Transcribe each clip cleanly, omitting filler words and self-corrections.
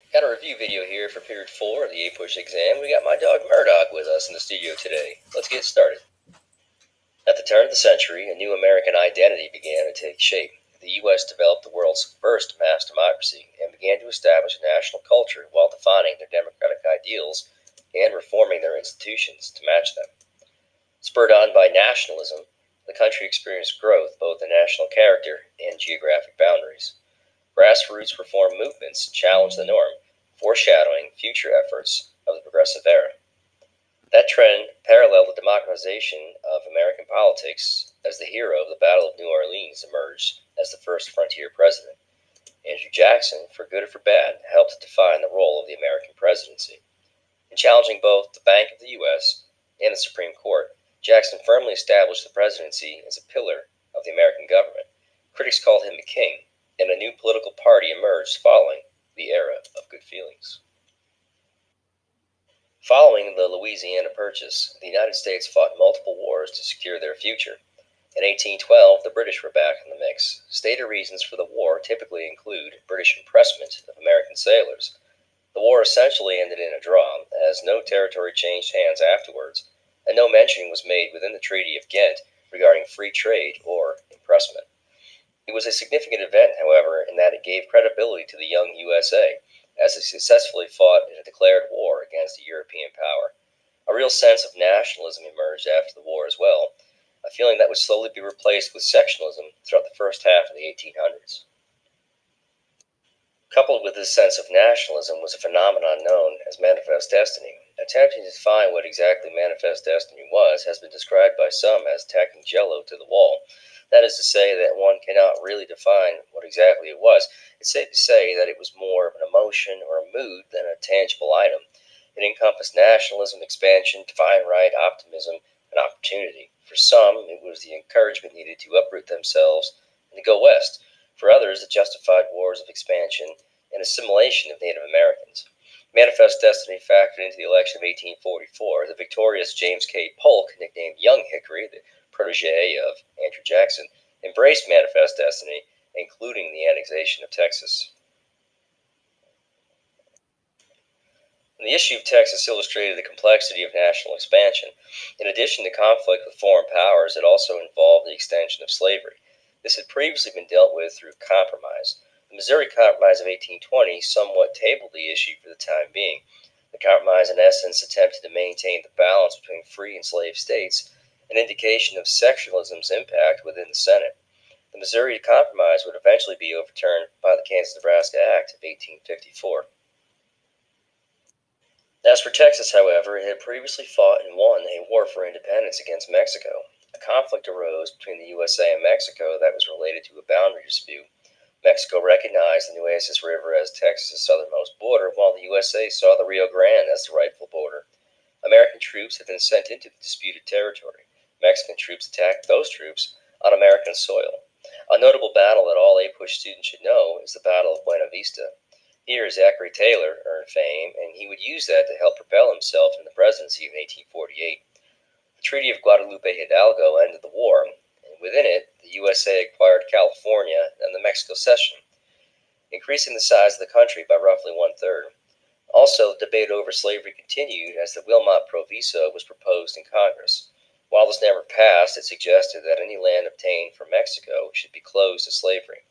Got a review video here for period 4 of the APUSH exam. We got my dog Murdoch with us in the studio today. Let's get started. At the turn of the century, a new American identity began to take shape. The U.S. developed the world's first mass democracy and began to establish a national culture while defining their democratic ideals and reforming their institutions to match them. Spurred on by nationalism, the country experienced growth both in national character and geographic boundaries. Grassroots reform movements challenged the norm, foreshadowing future efforts of the progressive era. That trend paralleled the democratization of American politics as the hero of the Battle of New Orleans emerged as the first frontier president. Andrew Jackson, for good or for bad, helped define the role of the American presidency. In challenging both the Bank of the U.S. and the Supreme Court, Jackson firmly established the presidency as a pillar of the American government. Critics called him a king, and a new political party emerged following the era of good feelings. Following the Louisiana Purchase, the United States fought multiple wars to secure their future. In 1812, the British were back in the mix. Stated reasons for the war typically include British impressment of American sailors. The war essentially ended in a draw, as no territory changed hands afterwards, and no mention was made within the Treaty of Ghent regarding free trade or impressment. It was a significant event, however, in that it gave credibility to the young USA, as it successfully fought in a declared war against a European power. A real sense of nationalism emerged after the war as well, a feeling that would slowly be replaced with sectionalism throughout the first half of the 1800s. Coupled with this sense of nationalism was a phenomenon known as manifest destiny. Attempting to define what exactly manifest destiny was has been described by some as tacking jello to the wall. That is to say that one cannot really define what exactly it was. It's safe to say that it was more of an emotion or a mood than a tangible item. It encompassed nationalism, expansion, divine right, optimism, and opportunity. For some, it was the encouragement needed to uproot themselves and to go west. For others, it justified wars of expansion and assimilation of Native Americans. Manifest destiny factored into the election of 1844. The victorious James K. Polk, nicknamed Young Hickory, the protege of Andrew Jackson, embraced manifest destiny, including the annexation of Texas. The issue of Texas illustrated the complexity of national expansion. In addition to conflict with foreign powers, it also involved the extension of slavery. This had previously been dealt with through compromise. The Missouri Compromise of 1820 somewhat tabled the issue for the time being. The compromise, in essence, attempted to maintain the balance between free and slave states, an indication of sectionalism's impact within the Senate. The Missouri Compromise would eventually be overturned by the Kansas-Nebraska Act of 1854. As for Texas, however, it had previously fought and won a war for independence against Mexico. A conflict arose between the USA and Mexico that was related to a boundary dispute. Mexico recognized the Nueces River as Texas's southernmost border, while the USA saw the Rio Grande as the rightful border. American troops had been sent into the disputed territory. Mexican troops attacked those troops on American soil. A notable battle that all APUSH students should know is the Battle of Buenavista. Here, Zachary Taylor earned fame, and he would use that to help propel himself in the presidency in 1848. The Treaty of Guadalupe Hidalgo ended the war, and within it, the USA acquired California and the Mexico Cession, increasing the size of the country by roughly one-third. Also, the debate over slavery continued as the Wilmot Proviso was proposed in Congress. While this never passed, it suggested that any land obtained from Mexico should be closed to slavery.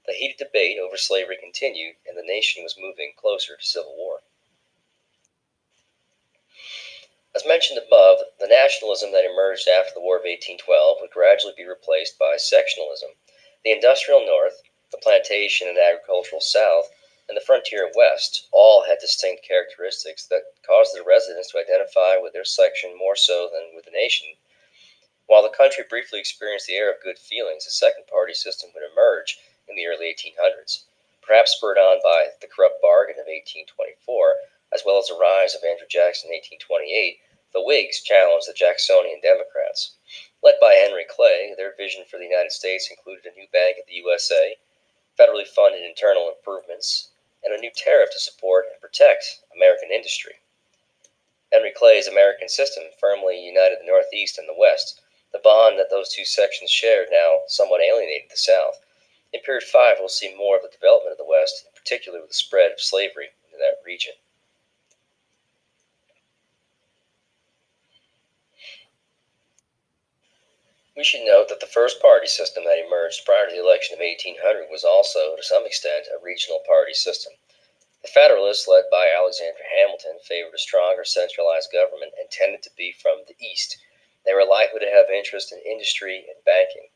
The heated debate over slavery continued, and the nation was moving closer to civil war. As mentioned above, the nationalism that emerged after the War of 1812 would gradually be replaced by sectionalism. The industrial North, the plantation and agricultural South, and the frontier West all had distinct characteristics that caused their residents to identify with their section more so than with the nation. While the country briefly experienced the era of good feelings, a second-party system would emerge in the early 1800s, perhaps spurred on by the corrupt bargain of 1824, as well as the rise of Andrew Jackson in 1828. The Whigs challenged the Jacksonian Democrats. Led by Henry Clay, their vision for the United States included a new Bank of the USA, federally funded internal improvements, and a new tariff to support and protect American industry. Henry Clay's American system firmly united the Northeast and the West. The bond that those two sections shared now somewhat alienated the South. In period 5, we'll see more of the development of the West, in particular with the spread of slavery in the region. We should note that the first party system that emerged prior to the election of 1800 was also, to some extent, a regional party system. The Federalists, led by Alexander Hamilton, favored a stronger centralized government and tended to be from the East. They were likely to have interest in industry and banking.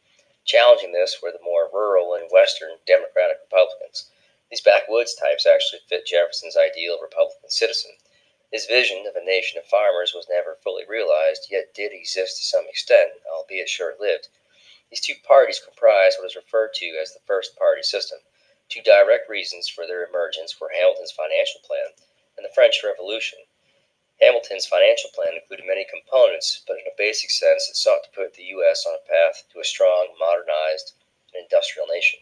Challenging this were the more rural and Western Democratic Republicans. These backwoods types actually fit Jefferson's ideal Republican citizen. His vision of a nation of farmers was never fully realized, yet did exist to some extent, albeit short-lived. These two parties comprised what is referred to as the first party system. Two direct reasons for their emergence were Hamilton's financial plan and the French Revolution. Hamilton's financial plan included many components, but in a basic sense it sought to put the U.S. on a path to a strong, modernized, and industrial nation.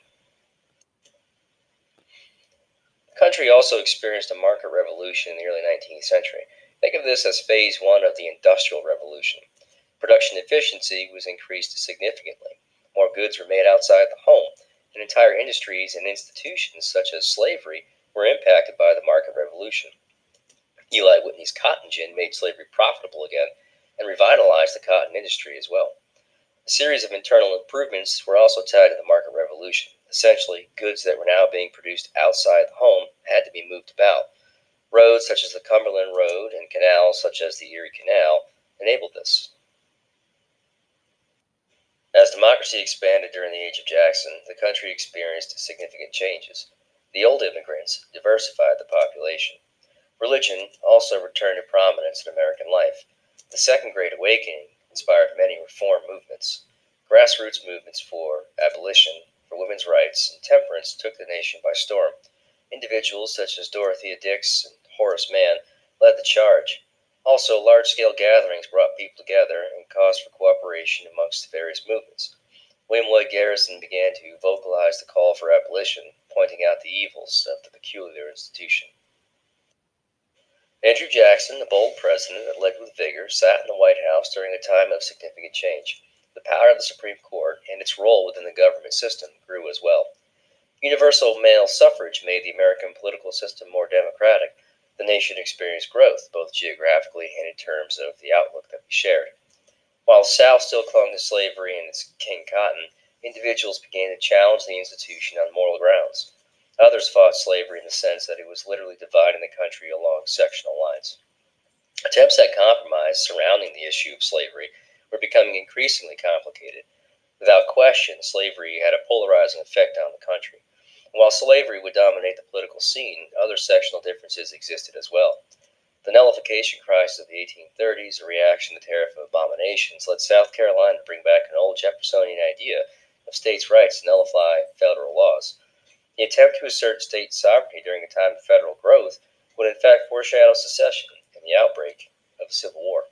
The country also experienced a market revolution in the early 19th century. Think of this as phase one of the Industrial Revolution. Production efficiency was increased significantly. More goods were made outside the home, and entire industries and institutions, such as slavery, were impacted by the market revolution. Eli Whitney's cotton gin made slavery profitable again and revitalized the cotton industry as well. A series of internal improvements were also tied to the market revolution. Essentially, goods that were now being produced outside the home had to be moved about. Roads such as the Cumberland Road and canals such as the Erie Canal enabled this. As democracy expanded during the age of Jackson, the country experienced significant changes. The old immigrants diversified the population. Religion also returned to prominence in American life. The Second Great Awakening inspired many reform movements. Grassroots movements for abolition, for women's rights, and temperance took the nation by storm. Individuals such as Dorothea Dix and Horace Mann led the charge. Also, large-scale gatherings brought people together and caused for cooperation amongst the various movements. William Lloyd Garrison began to vocalize the call for abolition, pointing out the evils of the peculiar institution. Andrew Jackson, the bold president that led with vigor, sat in the White House during a time of significant change. The power of the Supreme Court and its role within the government system grew as well. Universal male suffrage made the American political system more democratic. The nation experienced growth, both geographically and in terms of the outlook that we shared. While the South still clung to slavery and its King Cotton, individuals began to challenge the institution on moral grounds. Others fought slavery in the sense that it was literally dividing the country along sectional lines. Attempts at compromise surrounding the issue of slavery were becoming increasingly complicated. Without question, slavery had a polarizing effect on the country. While slavery would dominate the political scene, other sectional differences existed as well. The Nullification Crisis of the 1830s, a reaction to tariff abominations, led South Carolina to bring back an old Jeffersonian idea of states' rights to nullify federal laws. The attempt to assert state sovereignty during a time of federal growth would in fact foreshadow secession and the outbreak of a civil war.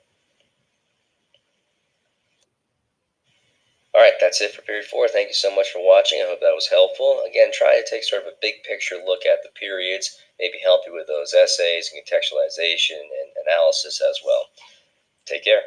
Alright, that's it for period 4. Thank you so much for watching. I hope that was helpful. Again, try to take sort of a big picture look at the periods, maybe help you with those essays and contextualization and analysis as well. Take care.